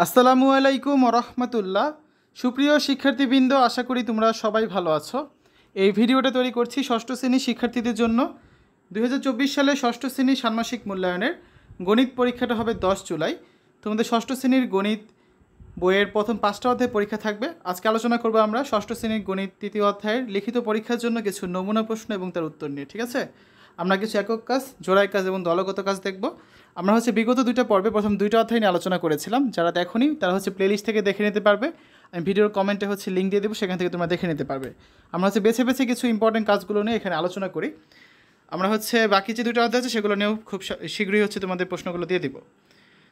আসসালামু আলাইকুম রহমতুল্লাহ। সুপ্রিয় শিক্ষার্থীবৃন্দ, আশা করি তোমরা সবাই ভালো আছো। এই ভিডিওটা তৈরি করছি ষষ্ঠ শ্রেণীর শিক্ষার্থীদের জন্য। 2024 সালে ষষ্ঠ শ্রেণীর ষান্মাসিক মূল্যায়নের গণিত পরীক্ষাটা হবে 10 জুলাই। তোমাদের ষষ্ঠ শ্রেণীর গণিত বইয়ের প্রথম 5টা অধ্যায় পরীক্ষা থাকবে। আজকে আলোচনা করবো আমরা ষষ্ঠ শ্রেণীর গণিত 3য় অধ্যায়ের লিখিত পরীক্ষার জন্য কিছু নমুনা প্রশ্ন এবং তার উত্তর নিয়ে। ঠিক আছে, আমরা কিছু একক কাজ, জোড়াই কাজ এবং দলগত কাজ দেখব। আমরা বিগত 2টা পর্বে প্রথম 2টা অধ্যায় নিয়ে আলোচনা করেছিলাম। যারা দেখোনি তারা প্লেলিস্ট থেকে দেখে নিতে পারবে। আমি ভিডিওর কমেন্টে লিঙ্ক দিয়ে দেবো, সেখান থেকে তোমরা দেখে নিতে পারবে। আমরা বেছে বেছে কিছু ইম্পর্টেন্ট কাজগুলো নিয়ে এখানে আলোচনা করি। আমরা বাকি যে 2টা অধ্যায় আছে সেগুলো নিয়েও খুব শীঘ্রই তোমাদের প্রশ্নগুলো দিয়ে দিব।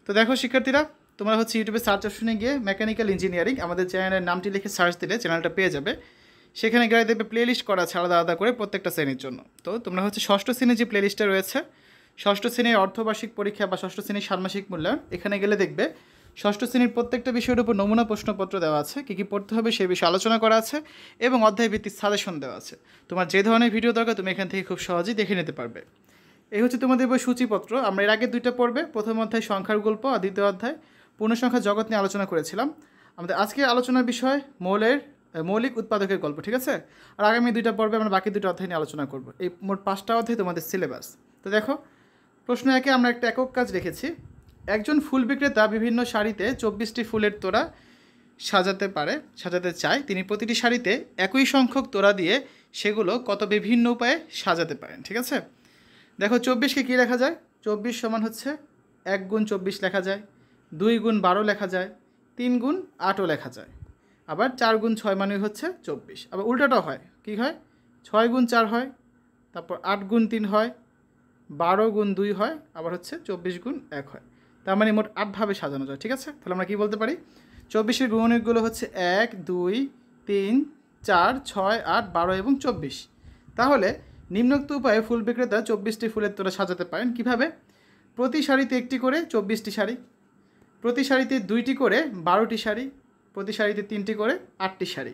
তো দেখো শিক্ষার্থীরা, তোমরা ইউটিউবে সার্চ অপশনে গিয়ে মেকানিক্যাল ইঞ্জিনিয়ারিং আমাদের চ্যানেলের নামটি লিখে সার্চ দিলে চ্যানেলটা পেয়ে যাবে। সেখানে গিয়ে দেখবে প্লেলিস্ট করা আছে আলাদা আলাদা করে প্রত্যেকটা শ্রেণীর জন্য। তো তোমরা ষষ্ঠ শ্রেণীর যে প্লেলিস্টটা রয়েছে, ষষ্ঠ শ্রেণীর অর্ধবার্ষিক পরীক্ষা বা ষষ্ঠ শ্রেণীর ষান্মাসিক মূল্যায়ন, এখানে গেলে দেখবে ষষ্ঠ শ্রেণীর প্রত্যেকটা বিষয়ের উপর নমুনা প্রশ্নপত্র দেওয়া আছে, কী কী পড়তে হবে সেই বিষয়ে আলোচনা করা আছে এবং অধ্যায় ভিত্তিক সাজেশন দেওয়া আছে। তোমার যে ধরনের ভিডিও দরকার তুমি এখান থেকে খুব সহজেই দেখে নিতে পারবে। এই তোমাদের বই সূচিপত্র। আমরা এর আগে 2টা পর্বে, প্রথম অধ্যায় সংখ্যার গল্প আর দ্বিতীয় অধ্যায় পূর্ণসংখ্যা জগৎ নিয়ে আলোচনা করেছিলাম। আমাদের আজকের আলোচনার বিষয় মৌলিক উৎপাদকের গল্প। ঠিক আছে, আর আগামী 2টা পর্বে আমরা বাকি 2টা অধ্যায় নিয়ে আলোচনা করব। এই মোট 5টা অধ্যায় তোমাদের সিলেবাস। তো দেখো, প্রশ্ন একে আমরা একটা একক কাজ রেখেছি। একজন ফুল বিক্রেতা বিভিন্ন শাড়িতে 24টি ফুলের তোড়া সাজাতে চায়। তিনি প্রতিটি শাড়িতে একই সংখ্যক তোড়া দিয়ে সেগুলো কত বিভিন্ন উপায়ে সাজাতে পারেন। ঠিক আছে, দেখো 24কে কী লেখা যায়? 24 সমান 1 গুণ 24 লেখা যায়, 2 গুণ 12 লেখা যায়, 3 গুণ 8ও লেখা যায়, আবার 4 গুণ 6 মানে 24। আবার উল্টাটাও হয়, কী হয়? 6 গুণ 4 হয়, তারপর 8 গুণ 3 হয়, 12 গুণ 2 হয়, আবার 24 গুণ 1 হয়। তার মানে মোট 8ভাবে সাজানো যায়। ঠিক আছে, তাহলে আমরা কী বলতে পারি? 24-এর গুণনীয়কগুলো 1, 2, 3, 4, 6, 8, 12 এবং 24। তাহলে নিম্নোক্ত উপায়ে ফুল বিক্রেতা 24টি ফুলের তোড়া সাজাতে পারেন। কিভাবে? প্রতি শাড়িতে 1টি করে 24টি শাড়ি, প্রতি শাড়িতে 2টি করে 12টি শাড়ি, প্রতি শাড়িতে 3টি করে 8টি শাড়ি,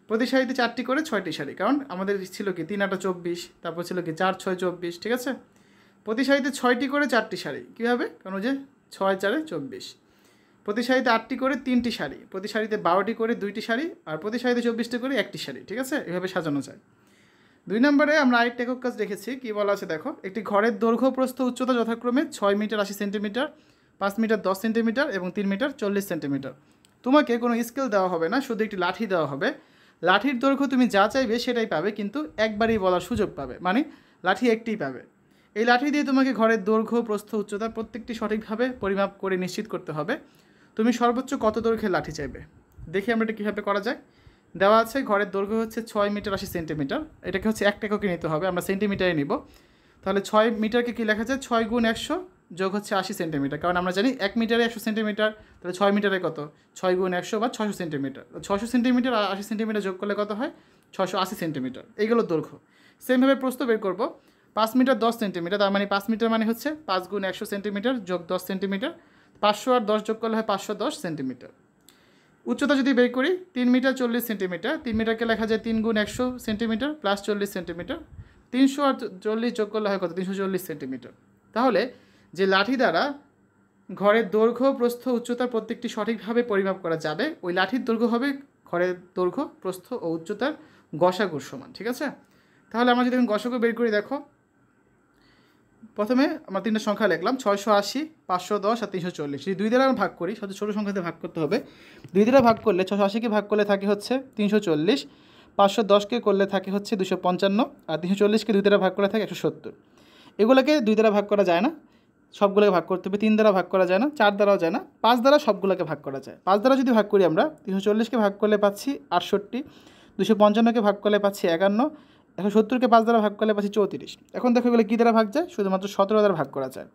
প্রতি শাড়িতে 4টি করে 6টি শাড়ি। কারণ আমাদের ছিল কি 3 8 24, তারপর ছিল কি 4 6 24। ঠিক আছে, প্রতি শাড়িতে 6টি করে 4টি শাড়ি। কীভাবে? কারণ 6 4 24। প্রতি শাড়িতে 8টি করে 3টি শাড়ি, প্রতি শাড়িতে 12টি করে 2টি শাড়ি, আর প্রতি শাড়িতে 24টি করে 1টি শাড়ি। ঠিক আছে, এভাবে সাজানো যায়। 2 নম্বরে আমরা আরেকটা একক কাজ রেখেছি। কী বলা আছে দেখো, একটি ঘরের দৈর্ঘ্য প্রস্থ উচ্চতা যথাক্রমে 6 মিটার 80 সেন্টিমিটার, 5 মিটার 10 সেন্টিমিটার এবং 3 মিটার 40 সেন্টিমিটার। তোমাকে কোনো স্কেল দেওয়া হবে না, শুধু একটি লাঠি দেওয়া হবে। লাঠির দৈর্ঘ্য তুমি যা চাইবে সেটাই পাবে, কিন্তু একবারই বলার সুযোগ পাবে, মানে লাঠি একটিই পাবে। এই লাঠি দিয়ে তোমাকে ঘরের দৈর্ঘ্য প্রস্থ উচ্চতা প্রত্যেকটি সঠিকভাবে পরিমাপ করে নিশ্চিত করতে হবে তুমি সর্বোচ্চ কত দৈর্ঘ্যের লাঠি চাইবে। দেখি আমরা এটা কীভাবে করা যায়। দেওয়া আছে ঘরের দৈর্ঘ্য 6 মিটার 80 সেন্টিমিটার, এটাকে 1 এককে নিতে হবে, আমরা সেন্টিমিটারে নিব। তাহলে 6 মিটারকে কী লেখা যায়? 6 গুণ 100 যোগ 80 সেন্টিমিটার। কারণ আমরা জানি 1 মিটারে 100 সেন্টিমিটার, তাহলে 6 মিটারে কত? 6 গুণ 100 বা 600 সেন্টিমিটার। 600 সেন্টিমিটার আর 80 সেন্টিমিটার যোগ করলে কত হয়? 680 সেন্টিমিটার। এইগুলো দৈর্ঘ্য। সেমভাবে প্রস্থ বের করব। 5 মিটার 10 সেন্টিমিটার, তার মানে 5 মিটার মানে 5 গুণ 100 সেন্টিমিটার যোগ 10 সেন্টিমিটার। 500 আর 10 যোগ করলে হয় 510 সেন্টিমিটার। উচ্চতা যদি বের করি 3 মিটার 40 সেন্টিমিটার, 3 মিটারকে লেখা যায় 3 গুণ 100 সেন্টিমিটার প্লাস 40 সেন্টিমিটার। 300 আর 40 যোগ করলে হয় কত? 340 সেন্টিমিটার। তাহলে যে লাঠি দ্বারা ঘরের দৈর্ঘ্য প্রস্থ উচ্চতার প্রত্যেকটি সঠিকভাবে পরিমাপ করা যাবে, ওই লাঠির দৈর্ঘ্য হবে ঘরের দৈর্ঘ্য প্রস্থ ও উচ্চতার গসাগুর সমান। ঠিক আছে, তাহলে আমরা যদি গসাগু বের করি, দেখো প্রথমে আমরা 3টা সংখ্যা লিখলাম, 680, 510 আর 340। যদি 2 দ্বারা আমরা ভাগ করি, সবচেয়ে ছোটো সংখ্যাতে ভাগ করতে হবে। 2 দ্বারা ভাগ করলে 680কে ভাগ করলে থাকে 340, 510কে করলে থাকে 255, আর 340কে 2 দ্বারা ভাগ করলে থাকে 170। এগুলোকে 2 দ্বারা ভাগ করা যায় না, সবগুলোকে ভাগ করতে হবে। 3 দ্বারা ভাগ করা যায় না, 4 দ্বারাও যায় না, 5 দ্বারা সবগুলোকে ভাগ করা যায়। 5 দ্বারা যদি ভাগ করি আমরা, 340কে ভাগ করলে পাচ্ছি 68, 255কে ভাগ করলে পাচ্ছি 51, 170কে 5 দ্বারা ভাগ করলে পাচ্ছি 34। এখন দেখো এগুলো কী দ্বারা ভাগ যায়? শুধুমাত্র 17 দ্বারা ভাগ করা যায়।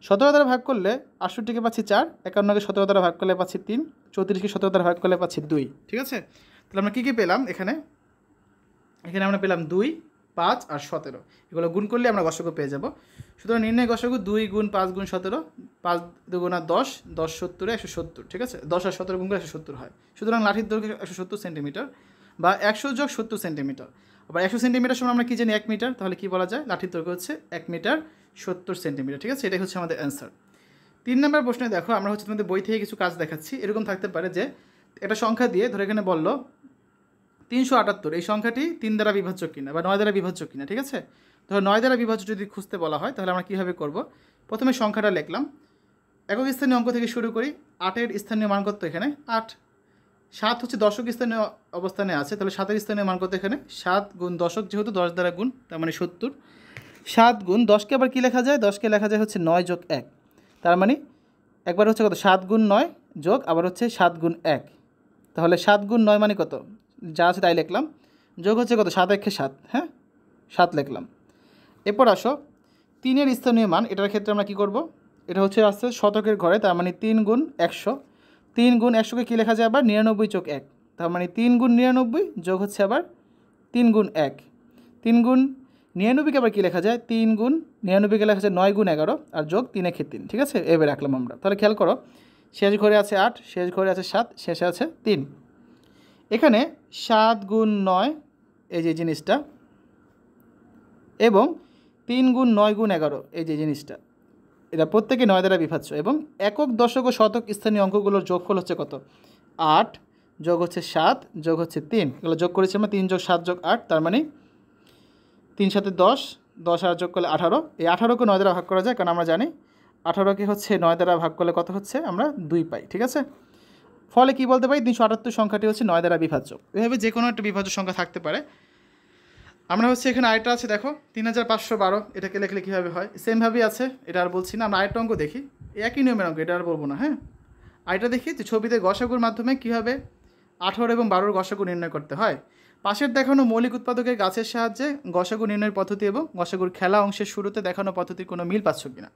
17 দ্বারা ভাগ করলে 68কে পাচ্ছি 4, 51কে 17 দ্বারা ভাগ করলে পাচ্ছি 3, 34কে 17 দ্বারা ভাগ করলে পাচ্ছি 2। ঠিক আছে, তাহলে আমরা কী কী পেলাম? এখানে আমরা পেলাম 2, 5 আর 17। এগুলো গুণ করলে আমরা গসাগু পেয়ে যাব। সুতরাং নির্ণয় গসাগু 2 গুণ 5 গুণ 17, 5 2 10, 10 70 170। ঠিক আছে, 10 আর 17 গুণ করে 170 হয়। সুতরাং লাঠির দৈর্ঘ্য 170 সেন্টিমিটার বা 100 যোগ 70 সেন্টিমিটার। আবার 100 সেন্টিমিটার সময় আমরা কী জানি? 1 মিটার। তাহলে কী বলা যায়? লাঠির দৈর্ঘ্য 1 মিটার 70 সেন্টিমিটার। ঠিক আছে, এটাই আমাদের অ্যান্সার। 3 নম্বর প্রশ্নে দেখো আমরা হচ্ছে তোমাদের বই থেকে কিছু কাজ দেখাচ্ছি। এরকম থাকতে পারে যে একটা সংখ্যা দিয়ে ধরে এখানে বললো 378, এই সংখ্যাটি 3 দ্বারা বিভাজ্য কিনা বা 9 দ্বারা বিভাজ্য কিনা, ঠিক আছে। ধরো 9 দ্বারা বিভাজ্য যদি খুঁজতে বলা হয় তাহলে আমরা কীভাবে করব, প্রথমে সংখ্যাটা লিখলাম, একক স্থানীয় অঙ্ক থেকে শুরু করি। 8-এর স্থানীয় মান কত এখানে 8, 7 হচ্ছে দশক স্থানীয় অবস্থানে আছে, তাহলে 7-এর স্থানীয় মান কত এখানে 7 গুণ দশক, যেহেতু 10 দ্বারা গুণ তার মানে 70। 7 গুণ 10কে আবার কী লেখা যায়, 10কে লেখা যায় হচ্ছে 9 যোগ 1, তার মানে একবার হচ্ছে কত 7 গুণ 9 যোগ আবার হচ্ছে 7 গুণ 1, তাহলে 7 গুণ 9 মানে কত, যা আছে তাই লিখলাম, যোগ হচ্ছে কত 7 1 7, হ্যাঁ 7 লিখলাম। এরপর আসো 3-এর স্থানীয় মান, এটার ক্ষেত্রে আমরা কী করব, এটা হচ্ছে আসছে শতকের ঘরে, তার মানে 3 গুণ 100, 3 গুণ 100কে কী লেখা যায় আবার 99 যোগ 1, তার মানে 3 গুণ 99 যোগ হচ্ছে আবার 3 গুণ 1, 3 গুণ 99কে আবার কী লেখা যায় 3 গুণ 99কে লেখা যায় 9 গুণ 11 আর যোগ 3 একে 3, ঠিক আছে। এবার রাখলাম আমরা, তাহলে খেয়াল করো শেষ ঘরে আছে 8, শেষ ঘরে আছে 7, শেষে আছে 3। এখানে 7 গুণ 9 এই যে জিনিসটা এবং 3 গুণ 9 গুণ 11 এই যে জিনিসটা, এটা প্রত্যেকে 9 দ্বারা বিভাজ্য এবং একক দশক ও শতক স্থানীয় অঙ্কগুলোর যোগফল হচ্ছে কত 8 যোগ হচ্ছে 7 যোগ হচ্ছে 3, এগুলো যোগ করেছি আমরা 3 যোগ 7 যোগ 8, তার মানে 3 7 10, 10 আর যোগ করলে 18, এই 18কে 9 দ্বারা ভাগ করা যায়, কারণ আমরা জানি 18কে হচ্ছে 9 দ্বারা ভাগ করলে কত হচ্ছে আমরা 2 পাই, ঠিক আছে। ফলে কী বলতে পারি 378 সংখ্যাটি হচ্ছে 9 দ্বারা বিভাজ্য। এভাবে যে কোনো একটা বিভাজ্য সংখ্যা থাকতে পারে। আমরা হচ্ছে এখানে আরেকটা আছে দেখো 3512, এটাকে লিখলে কীভাবে হয় সেমভাবেই আছে, এটা আর বলছি না। আমরা আরেকটা অঙ্ক দেখি, একই নিয়মের অঙ্ক, এটা আর বলবো না, হ্যাঁ। আরেকটা দেখি যে ছবিতে গসাগুর মাধ্যমে কীভাবে 18 এবং 12-র গসাগু নির্ণয় করতে হয়। পাশের দেখানো মৌলিক উৎপাদকের গাছের সাহায্যে গসাগু নির্ণয়ের পদ্ধতি এবং গসাগুর খেলা অংশের শুরুতে দেখানো পদ্ধতির কোনো মিল পাচ্ছ কিনা।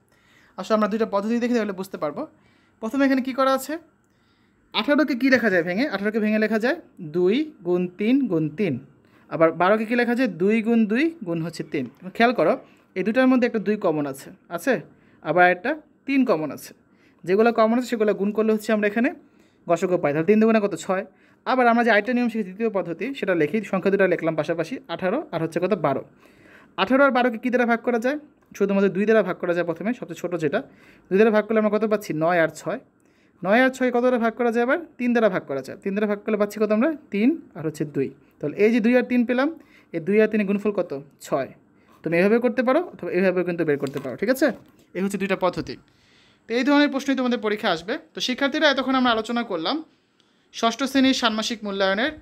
আসলে আমরা দুইটা পদ্ধতি দেখি তাহলে বুঝতে পারবো। প্রথমে এখানে কী করা আছে, 18কে কী লেখা যায় ভেঙে, 18কে ভেঙে লেখা যায় 2 গুণ 3 গুণ 3, আবার 12কে কী লেখা যায় 2 গুণ 2 গুণ হচ্ছে 3। খেয়াল করো এই দুটার মধ্যে একটা 2 কমন আছে, আবার একটা 3 কমন আছে, যেগুলো কমন আছে সেগুলো গুণ করলে হচ্ছে আমরা এখানে গসাগু পাই, তাহলে 3 দুগুণে কত 6। আবার আমরা যে আরেকটা নিয়ম শিখি দ্বিতীয় পদ্ধতি, সেটা লিখি, সংখ্যা দুটো লিখলাম পাশাপাশি 18 আর হচ্ছে কত 12। 18 আর 12কে কী দ্বারা ভাগ করা যায়, শুধুমাত্র 2 দ্বারা ভাগ করা যায়, প্রথমে সবচেয়ে ছোটো যেটা 2 দ্বারা ভাগ করলে আমরা কত পাচ্ছি 9 আর 6, 9 আর 6 কত দ্বারা ভাগ করা যায়, আবার 3 দ্বারা ভাগ করা যায়, 3 দ্বারা ভাগ করলে পাচ্ছি কত আমরা 3 আর হচ্ছে 2, তাহলে এই যে 2 আর 3 পেলাম, এই 2 আর 3 গুণফল কত 6। তুমি এভাবে করতে পারো অথবা এইভাবেও কিন্তু বের করতে পারো, ঠিক আছে। এই হচ্ছে দুইটা পদ্ধতি। তো এই ধরনের প্রশ্নই তোমাদের পরীক্ষা আসবে। তো শিক্ষার্থীরা এতক্ষণ আমরা আলোচনা করলাম ষষ্ঠ শ্রেণীর ষান্মাসিক মূল্যায়নের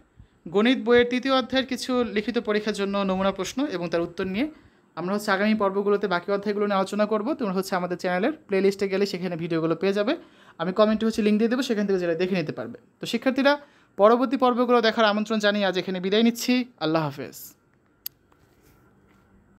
গণিত বইয়ের 3য় অধ্যায়ের কিছু লিখিত পরীক্ষার জন্য নমুনা প্রশ্ন এবং তার উত্তর নিয়ে। আমরা হচ্ছে আগামী পর্বগুলোতে বাকি অধ্যায়গুলো নিয়ে আলোচনা করব। তোমরা হচ্ছে আমাদের চ্যানেলের প্লেলিস্টে গেলে সেখানে ভিডিওগুলো পেয়ে যাবে, আমি কমেন্টে হচ্ছে লিঙ্ক দিয়ে দেবো, সেখান থেকে যেটা দেখে নিতে পারবে। তো শিক্ষার্থীরা পরবর্তী পর্বগুলো দেখার আমন্ত্রণ জানিয়ে আজ এখানে বিদায় নিচ্ছি। আল্লাহ হাফেজ।